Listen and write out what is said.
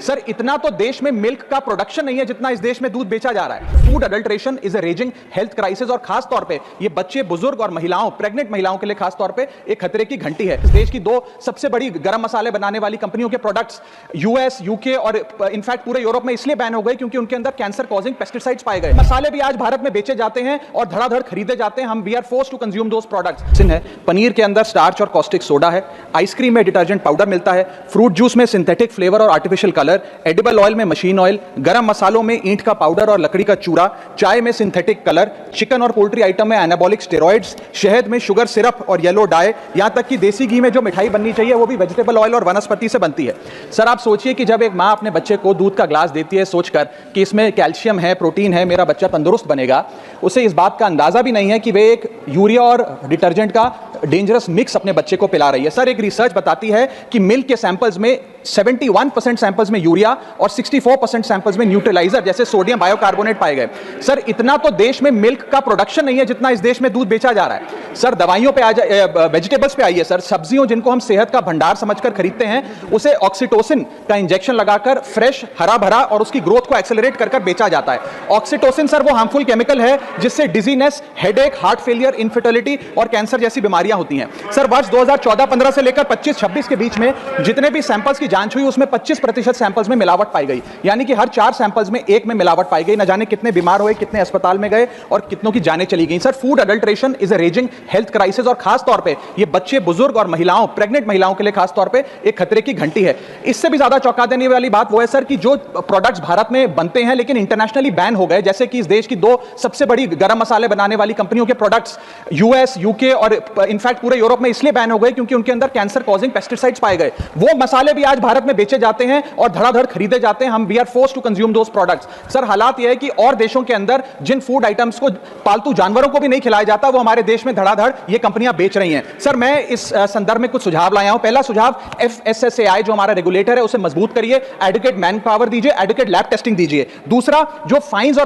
Sir इतना तो देश में मिल्क का प्रोडक्शन नहीं है जितना इस देश में दूध बेचा जा रहा है। Food adulteration is a raising health crisis और खास तौर पे ये बच्चे, बुजुर्ग और महिलाओं, प्रेग्नेंट महिलाओं के लिए खास तौर पे एक खतरे की घंटी है। इस देश की दो सबसे बड़ी गरम मसाले बनाने वाली कंपनियों के प्रोडक्ट्स यूएस, यूके और इनफैक्ट पूरे यूरोप में इसलिए बैन हो गए क्योंकि उनके अंदर कैंसर कॉजिंग पेस्टिसाइड्स पाए गए। मसाले भी आज भारत में बेचे जाते हैं और धड़ाधड़ खरीदे जाते हैं। हम we are forced to consume those products. है पनीर के अंदर स्टार्च और कॉस्टिक सोडा है, आइसक्रीम में डिटर्जेंट पाउडर मिलता है, फ्रूट जूस में सिंथेटिक फ्लेवर और आर्टिफिशियल कलर, एडिबल ऑयल में मशीन ऑयल, गरम मसालों में ईंट का पाउडर और लकड़ी का चूरा, चाय में सिंथेटिक कलर, चिकन और पोल्ट्री आइटम में एनाबॉलिक स्टेरॉइड्स, शहद में शुगर सिरप और येलो डाई, यहां तक कि देसी घी में जो मिठाई बननी चाहिए वो भी वेजिटेबल ऑयल और वनस्पति से बनती है। सर आप सोचिए कि जब एक मां अपने बच्चे को दूध का ग्लास देती है सोचकर कि इसमें कैल्शियम है, प्रोटीन है, मेरा बच्चा तंदुरुस्त बनेगा, उसे इस बात का अंदाजा भी नहीं है कि वे एक यूरिया और डिटर्जेंट का डेंजरस मिक्स अपने बच्चे को पिला रही है। सर एक रिसर्च बताती है कि मिल्क के सैंपल्स में 71% सैंपल्स में यूरिया और 64% सैंपल्स में न्यूट्रलाइजर जैसे सोडियम बायोकार्बोनेट पाए गए। सर इतना तो देश में मिल्क का प्रोडक्शन नहीं है जितना इस देश में दूध बेचा जा रहा है। सर दवाइयों पे आ जाए, वेजिटेबल्स पे आइए सर, सब्जियों जिनको हम सेहत का भंडार समझकर खरीदते हैं उसे ऑक्सीटोसिन का इंजेक्शन लगाकर फ्रेश, हरा भरा और उसकी ग्रोथ को एक्सेलरेट कर बेचा जाता है। ऑक्सीटोसिन सर वो हार्मफुल केमिकल है जिससे dizziness, headache, heart failure, infertility और कैंसर जैसी बीमारियां होती हैं। सर वर्ष 2014-15 से लेकर 25-26 के बीच में जितने भी सैंपल्स की जांच हुई उसमें 25% सैंपल्स में मिलावट पाई गई, यानी कि हर 4 सैंपल्स में एक में मिलावट पाई गई। न जाने कितने बीमार हुए, कितने अस्पताल में गए और कितनों की जानें चली गई। Sir food adulteration is a raising health crisis और खास तौर पे ये बच्चे, बुजुर्ग और महिलाओं, प्रेग्नेंट महिलाओं के लिए खास तौर पे एक खतरे की घंटी है। इससे भी ज्यादा चौंका देने वाली बात वो है सर कि जो प्रोडक्ट्स भारत में बनते हैं लेकिन इंटरनेशनली बैन हो गए, जैसे कि इस देश की दो सबसे बड़ी गरम मसाले बनाने वाली कंपनियों के प्रोडक्ट्स यूएस, यूके और इनफैक्ट पूरे यूरोप में इसलिए बैन हो गए क्योंकि उनके अंदर कैंसर कॉजिंग पेस्टिसाइड्स पाए गए। वो मसाले भी आज भारत में बेचे जाते हैं और धड़ाधड़ खरीदे जाते हैं। हम we are forced to consume those products. Sir हालात यह है कि और देशों के अंदर जिन फूड आइटम्स को पालतू जानवरों को भी नहीं खिलाया जाता वो हमारे देश में धड़ाधड़ ये कंपनियां बेच रही हैं। सर मैं इस संदर्भ में कुछ सुझाव लाया हूं। पहला सुझाव, FSSAI जो हमारा रेगुलेटर है उसे मजबूत करिए, एडुकेट मैन पावर दीजिए, एडुकेट लैब टेस्टिंग दीजिए। दूसरा, जो फाइन्स और